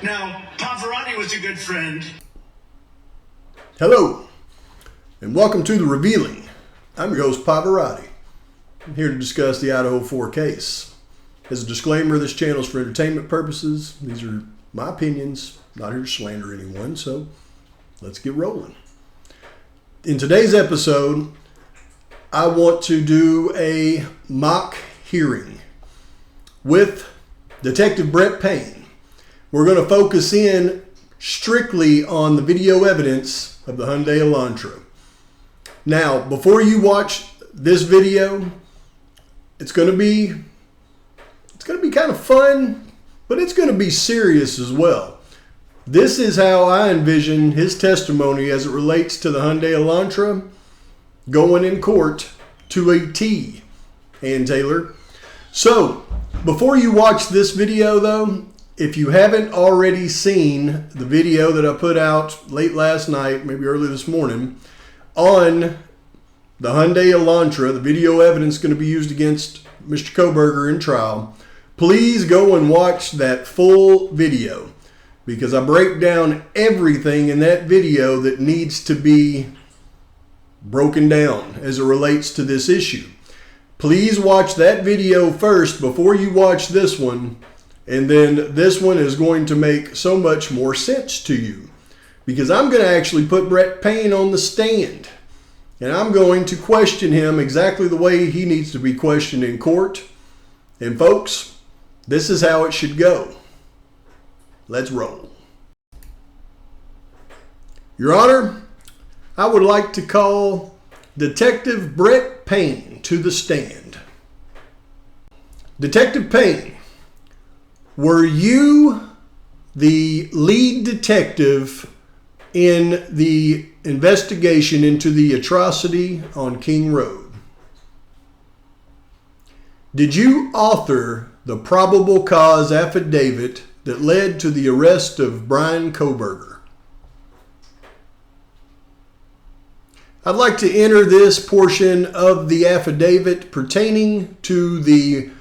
Now, Pavoratii was a good friend. Hello, and welcome to The Revealing. I'm your host, Pavoratii. I'm here to discuss the Idaho 4 case. As a disclaimer, this channel is for entertainment purposes. These are my opinions, not here to slander anyone, so let's get rolling. In today's episode, I want to do a mock hearing with Detective Brett Payne. We're going to focus in strictly on the video evidence of the Hyundai Elantra. Now, before you watch this video, it's going to be kind of fun, but it's going to be serious as well. This is how I envision his testimony as it relates to the Hyundai Elantra going in court to a T, Ann Taylor. So, before you watch this video though, if you haven't already seen the video that I put out late last night, maybe early this morning, on the Hyundai Elantra, the video evidence going to be used against Mr. Kohberger in trial, please go and watch that full video, because I break down everything in that video that needs to be broken down as it relates to this issue. Please watch that video first before you watch this one. And then this one is going to make so much more sense to you, because I'm going to actually put Brett Payne on the stand, and I'm going to question him exactly the way he needs to be questioned in court. And folks, this is how it should go. Let's roll. Your Honor, I would like to call Detective Brett Payne to the stand. Detective Payne, were you the lead detective in the investigation into the atrocity on King Road? Did you author the probable cause affidavit that led to the arrest of Bryan Kohberger? I'd like to enter this portion of the affidavit pertaining to the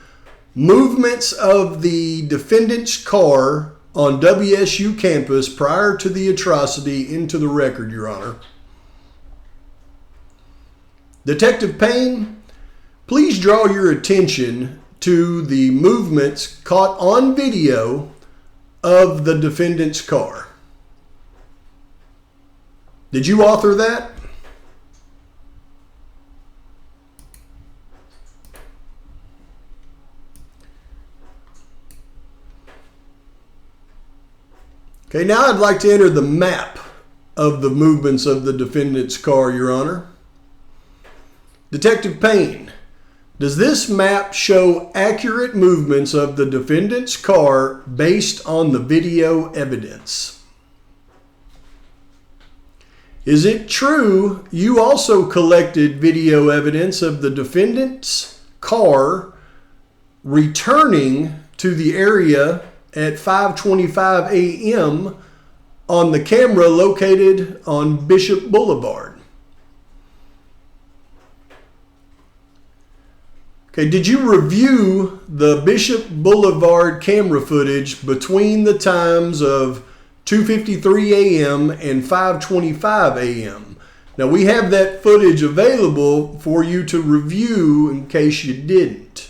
movements of the defendant's car on WSU campus prior to the atrocity into the record, Your Honor. Detective Payne, please draw your attention to the movements caught on video of the defendant's car. Did you author that? Okay, now I'd like to enter the map of the movements of the defendant's car, Your Honor. Detective Payne, does this map show accurate movements of the defendant's car based on the video evidence? Is it true you also collected video evidence of the defendant's car returning to the area at 5:25 a.m. on the camera located on Bishop Boulevard? Okay, did you review the Bishop Boulevard camera footage between the times of 2:53 a.m. and 5:25 a.m.? Now, we have that footage available for you to review in case you didn't.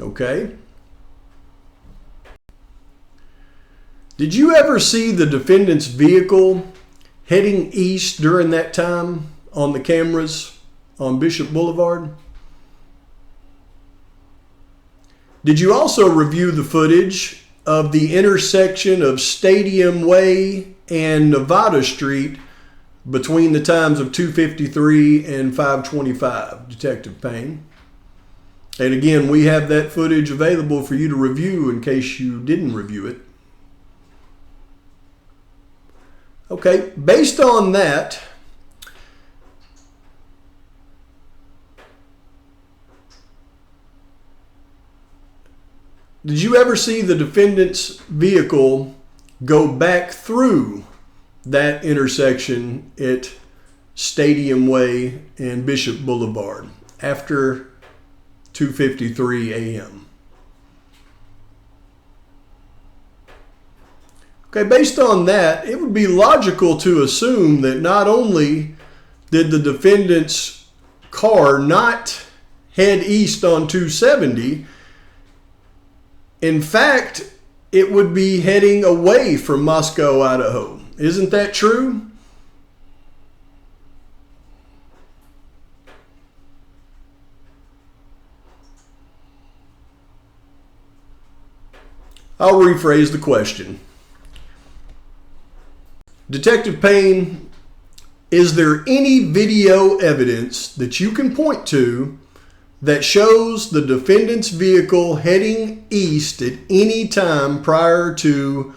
Okay. Did you ever see the defendant's vehicle heading east during that time on the cameras on Bishop Boulevard? Did you also review the footage of the intersection of Stadium Way and Nevada Street between the times of 2:53 and 5:25, Detective Payne? And again, we have that footage available for you to review in case you didn't review it. Okay, based on that, did you ever see the defendant's vehicle go back through that intersection at Stadium Way and Bishop Boulevard after 2:53 a.m. Okay, based on that, it would be logical to assume that not only did the defendant's car not head east on 270, in fact, it would be heading away from Moscow, Idaho. Isn't that true? I'll rephrase the question. Detective Payne, is there any video evidence that you can point to that shows the defendant's vehicle heading east at any time prior to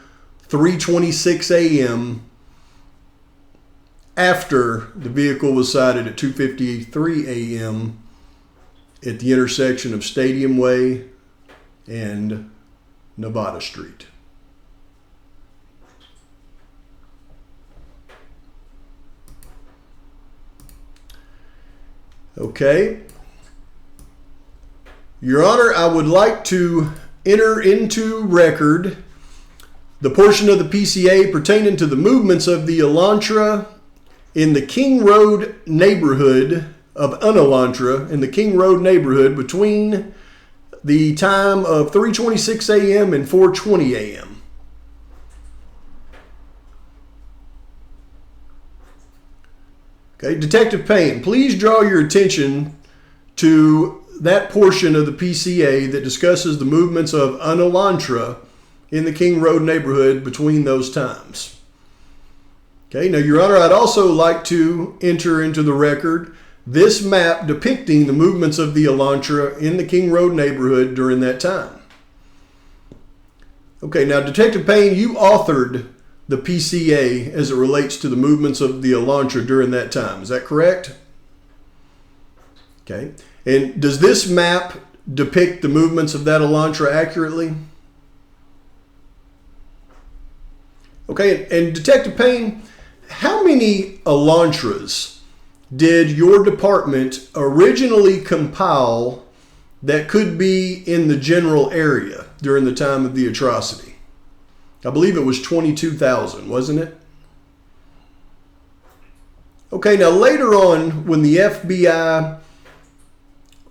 3:26 a.m. after the vehicle was sighted at 2:53 a.m. at the intersection of Stadium Way and Nevada Street? Okay. Your Honor, I would like to enter into record the portion of the PCA pertaining to the movements of the Elantra in the King Road neighborhood of an Elantra in the King Road neighborhood between the time of 3:26 a.m. and 4:20 a.m. Okay, Detective Payne, please draw your attention to that portion of the PCA that discusses the movements of an Elantra in the King Road neighborhood between those times. Okay, now, Your Honor, I'd also like to enter into the record this map depicting the movements of the Elantra in the King Road neighborhood during that time. Okay, now, Detective Payne, you authored the PCA as it relates to the movements of the Elantra during that time. Is that correct? Okay. And does this map depict the movements of that Elantra accurately? Okay, and Detective Payne, how many Elantras did your department originally compile that could be in the general area during the time of the atrocity? I believe it was 22,000, wasn't it? Okay, now later on, when the FBI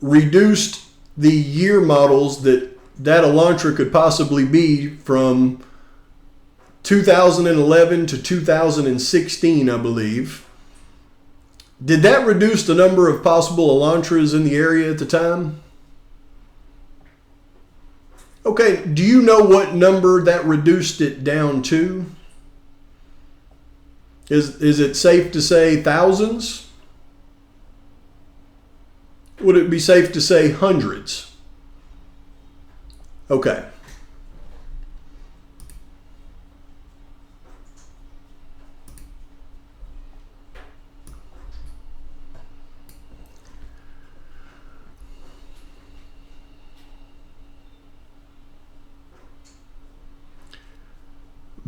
reduced the year models that Elantra could possibly be from 2011 to 2016, I believe, did that reduce the number of possible Elantras in the area at the time? Okay, do you know what number that reduced it down to? Is it safe to say thousands? Would it be safe to say hundreds? Okay.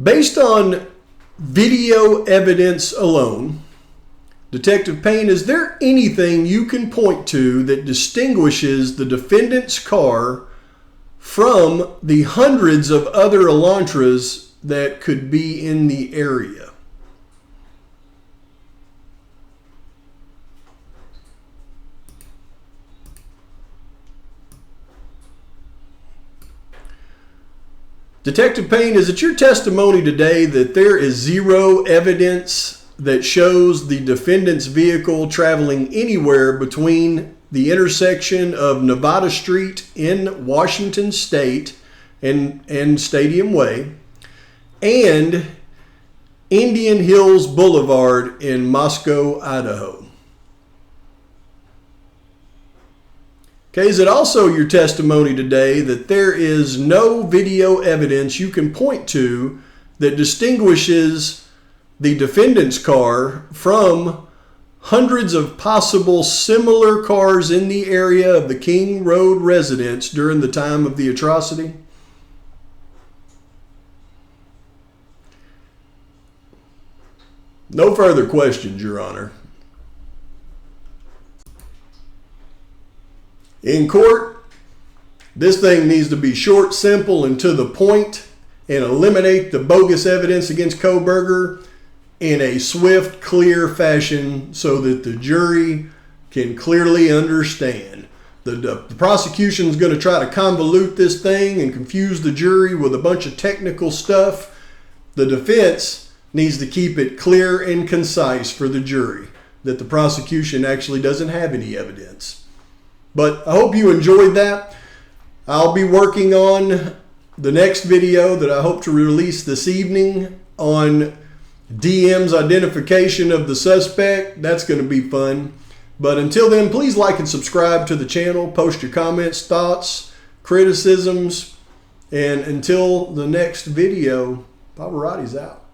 Based on video evidence alone, Detective Payne, is there anything you can point to that distinguishes the defendant's car from the hundreds of other Elantras that could be in the area? Detective Payne, is it your testimony today that there is zero evidence that shows the defendant's vehicle traveling anywhere between the intersection of Nevada Street in Washington State and Stadium Way and Indian Hills Boulevard in Moscow, Idaho? Okay, is it also your testimony today that there is no video evidence you can point to that distinguishes the defendant's car from hundreds of possible similar cars in the area of the King Road residence during the time of the atrocity? No further questions, Your Honor. In court, this thing needs to be short, simple, and to the point, and eliminate the bogus evidence against Kohberger in a swift, clear fashion so that the jury can clearly understand. The prosecution is going to try to convolute this thing and confuse the jury with a bunch of technical stuff. The defense needs to keep it clear and concise for the jury that the prosecution actually doesn't have any evidence. But I hope you enjoyed that. I'll be working on the next video that I hope to release this evening on DM's identification of the suspect. That's going to be fun. But until then, please like and subscribe to the channel. Post your comments, thoughts, criticisms. And until the next video, Pavarati's out.